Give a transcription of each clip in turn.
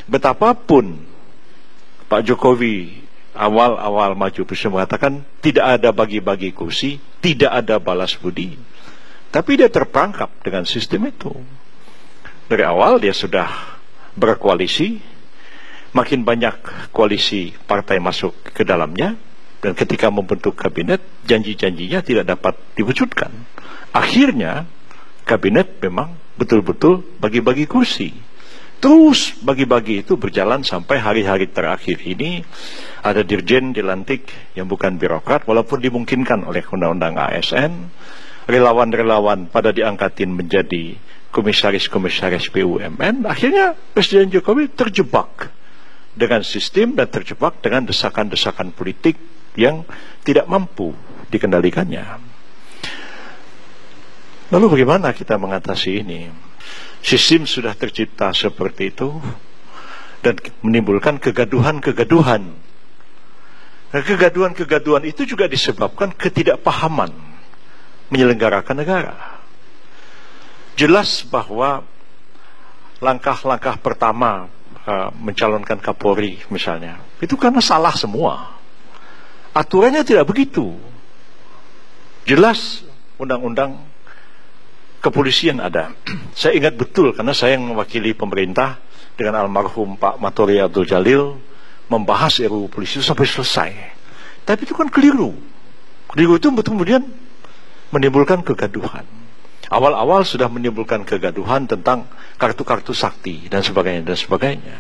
Betapapun Pak Jokowi awal-awal maju presiden mengatakan tidak ada bagi-bagi kursi, tidak ada balas budi, tapi dia terperangkap dengan sistem itu. Dari awal dia sudah berkoalisi, makin banyak koalisi partai masuk ke dalamnya, dan ketika membentuk kabinet, janji-janjinya tidak dapat diwujudkan. Akhirnya kabinet memang betul-betul bagi-bagi kursi. Terus bagi-bagi itu berjalan sampai hari-hari terakhir ini. Ada dirjen dilantik yang bukan birokrat, walaupun dimungkinkan oleh undang-undang ASN. Relawan-relawan pada diangkatin menjadi komisaris-komisaris BUMN. Akhirnya Presiden Jokowi terjebak dengan sistem dan terjebak dengan desakan-desakan politik yang tidak mampu dikendalikannya. Lalu bagaimana kita mengatasi ini? Sistem sudah tercipta seperti itu dan menimbulkan kegaduhan-kegaduhan. Nah, kegaduhan-kegaduhan itu juga disebabkan ketidakpahaman menyelenggarakan negara. Jelas bahwa langkah-langkah pertama mencalonkan Kapolri misalnya, itu karena salah semua. Aturannya tidak begitu. Jelas undang-undang kepolisian ada. Saya ingat betul karena saya yang mewakili pemerintah dengan almarhum Pak Matori Abdul Jalil membahas RUU polisi sampai selesai. Tapi itu kan keliru. Keliru itu kemudian menimbulkan kegaduhan. Awal-awal sudah menimbulkan kegaduhan tentang kartu-kartu sakti dan sebagainya dan sebagainya.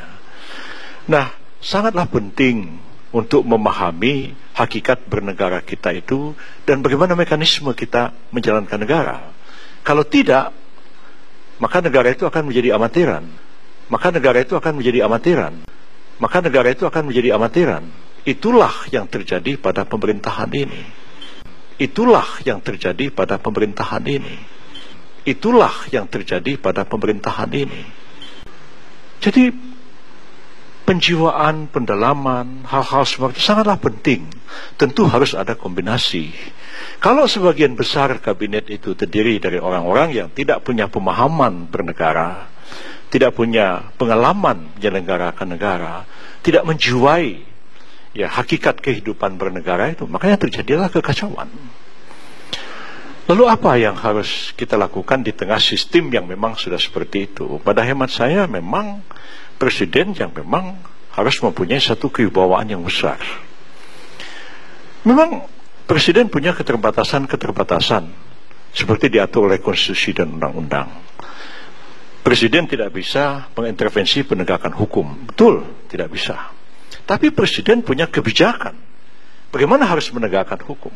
Nah, sangatlah penting untuk memahami hakikat bernegara kita itu dan bagaimana mekanisme kita menjalankan negara. Kalau tidak, maka negara itu akan menjadi amatiran. Maka negara itu akan menjadi amatiran. Maka negara itu akan menjadi amatiran. Itulah yang terjadi pada pemerintahan ini. Itulah yang terjadi pada pemerintahan ini. Itulah yang terjadi pada pemerintahan ini. Jadi, penjiwaan, pendalaman, hal-hal seperti itu sangatlah penting. Tentu harus ada kombinasi. Kalau sebagian besar kabinet itu terdiri dari orang-orang yang tidak punya pemahaman bernegara, tidak punya pengalaman menyelenggarakan negara, tidak menjiwai hakikat kehidupan bernegara itu, makanya terjadilah kekacauan. Lalu apa yang harus kita lakukan di tengah sistem yang memang sudah seperti itu? Pada hemat saya memang presiden yang memang harus mempunyai satu kewibawaan yang besar. Memang presiden punya keterbatasan-keterbatasan seperti diatur oleh konstitusi dan undang-undang. Presiden tidak bisa mengintervensi penegakan hukum. Betul, tidak bisa. Tapi presiden punya kebijakan. Bagaimana harus menegakkan hukum?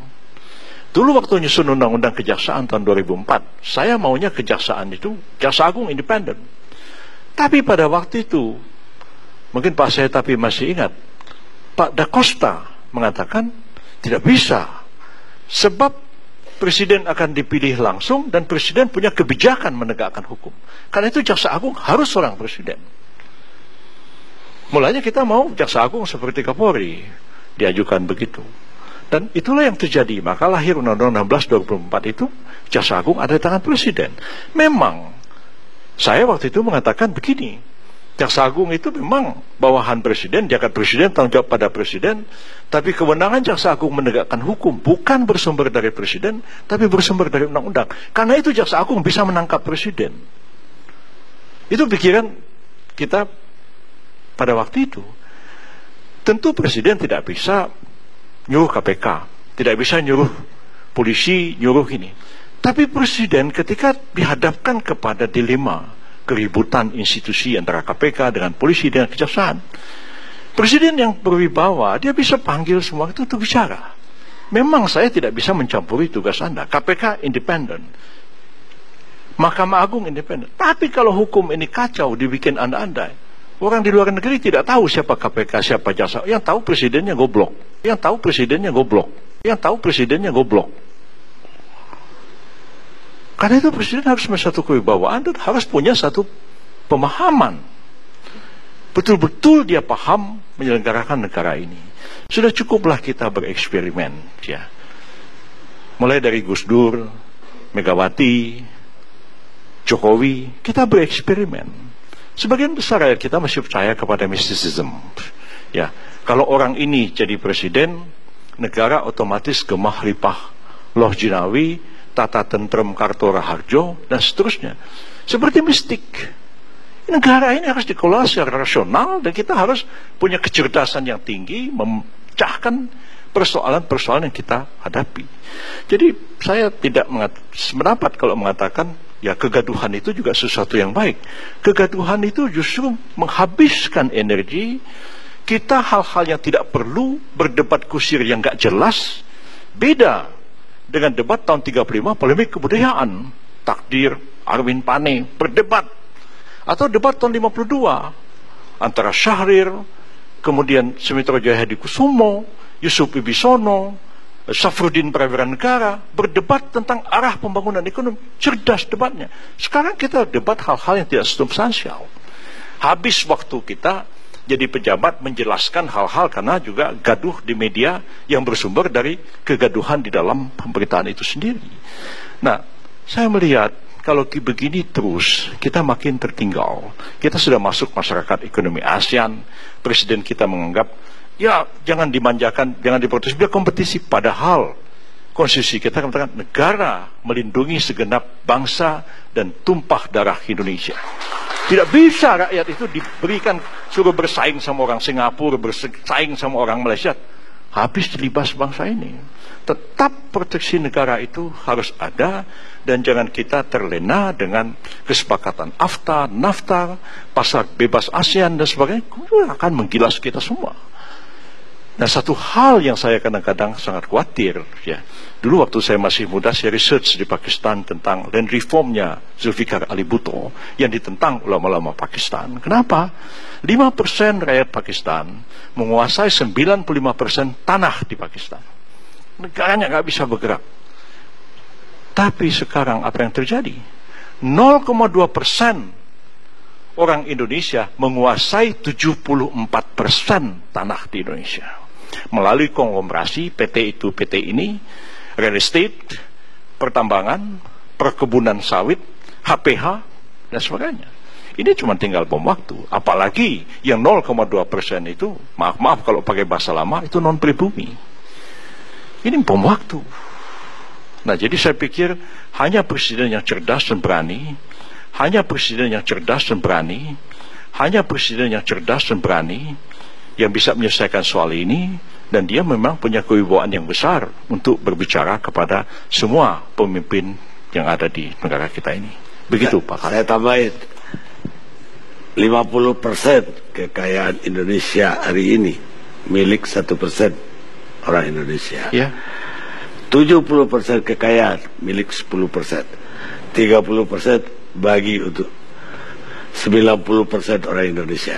Dulu waktu nyusun undang-undang kejaksaan tahun 2004, saya maunya kejaksaan itu, Jaksa Agung independen. Tapi pada waktu itu, mungkin Pak saya tapi masih ingat, Pak Da Costa mengatakan tidak bisa. Sebab presiden akan dipilih langsung dan presiden punya kebijakan menegakkan hukum. Karena itu Jaksa Agung harus seorang presiden. Mulanya kita mau Jaksa Agung seperti Kapolri, diajukan begitu. Dan itulah yang terjadi. Maka lahir Undang-Undang 16/2004 itu, Jaksa Agung ada di tangan presiden. Memang, saya waktu itu mengatakan begini, Jaksa Agung itu memang bawahan presiden, jagat presiden, tanggung jawab pada presiden, tapi kewenangan Jaksa Agung menegakkan hukum bukan bersumber dari presiden, tapi bersumber dari undang-undang. Karena itu Jaksa Agung bisa menangkap presiden. Itu pikiran kita pada waktu itu. Tentu presiden tidak bisa nyuruh KPK, tidak bisa nyuruh polisi, nyuruh ini. Tapi presiden ketika dihadapkan kepada dilema keributan institusi antara KPK dengan polisi dengan kejaksaan, presiden yang berwibawa, dia bisa panggil semua itu untuk bicara. Memang saya tidak bisa mencampuri tugas Anda. KPK independen, Mahkamah Agung independen. Tapi kalau hukum ini kacau, dibikin anda-andai, orang di luar negeri tidak tahu siapa KPK, siapa jaksa. Yang tahu presidennya goblok. Yang tahu presidennya goblok. Yang tahu presidennya goblok. Karena itu presiden harus punya satu kewibawaan dan harus punya satu pemahaman. Betul-betul dia paham menyelenggarakan negara ini. Sudah cukuplah kita bereksperimen, ya. Mulai dari Gus Dur, Megawati, Jokowi, kita bereksperimen. Sebagian besar rakyat kita masih percaya kepada mysticism. Ya, kalau orang ini jadi presiden, negara otomatis gemah ripah loh jinawi, tata tentrem karto raharjo, dan seterusnya. Seperti mistik. Negara ini harus dikelola secara rasional, dan kita harus punya kecerdasan yang tinggi, memecahkan persoalan-persoalan yang kita hadapi. Jadi saya tidak sependapat kalau mengatakan ya kegaduhan itu juga sesuatu yang baik. Kegaduhan itu justru menghabiskan energi kita, hal-hal yang tidak perlu, berdebat kusir yang gak jelas. Beda dengan debat tahun 35, polemik kebudayaan, takdir Arwin Pane berdebat, atau debat tahun 52 antara Syahrir, kemudian Sumitro Jaya Hadikusumo, Yusuf Wibisono, Safruddin Prawira Negara, berdebat tentang arah pembangunan ekonomi. Cerdas debatnya. Sekarang kita debat hal-hal yang tidak substansial. Habis waktu kita jadi pejabat menjelaskan hal-hal karena juga gaduh di media yang bersumber dari kegaduhan di dalam pemberitaan itu sendiri. Nah, saya melihat kalau begini terus, kita makin tertinggal. Kita sudah masuk masyarakat ekonomi ASEAN, presiden kita menganggap, ya jangan dimanjakan, jangan diprotes, biar kompetisi. Padahal konstitusi kita mengatakan negara melindungi segenap bangsa dan tumpah darah Indonesia. Tidak bisa rakyat itu diberikan suruh bersaing sama orang Singapura, bersaing sama orang Malaysia. Habis dilibas bangsa ini. Tetap proteksi negara itu harus ada, dan jangan kita terlena dengan kesepakatan AFTA, NAFTA, pasar bebas ASEAN dan sebagainya, akan menggilas kita semua. Nah, satu hal yang saya kadang-kadang sangat khawatir, ya, dulu waktu saya masih muda, saya research di Pakistan tentang land reformnya Zulfikar Ali Bhutto yang ditentang ulama-ulama Pakistan. Kenapa? 5% rakyat Pakistan menguasai 95% tanah di Pakistan. Negaranya nggak bisa bergerak. Tapi sekarang apa yang terjadi? 0,2% orang Indonesia menguasai 74% tanah di Indonesia. Melalui konglomerasi PT itu, PT ini, real estate, pertambangan, perkebunan sawit, HPH, dan sebagainya. Ini cuma tinggal bom waktu. Apalagi yang 0,2% itu, maaf kalau pakai bahasa lama, itu non pribumi. Ini bom waktu. Nah, jadi saya pikir hanya presiden yang cerdas dan berani, hanya presiden yang cerdas dan berani, hanya presiden yang cerdas dan berani yang bisa menyelesaikan soal ini, dan dia memang punya kewibawaan yang besar untuk berbicara kepada semua pemimpin yang ada di negara kita ini. Begitu, Pak. Saya tambahin, 50% kekayaan Indonesia hari ini milik 1% orang Indonesia. Ya. 70% kekayaan milik 10%. 30% bagi untuk 90% orang Indonesia.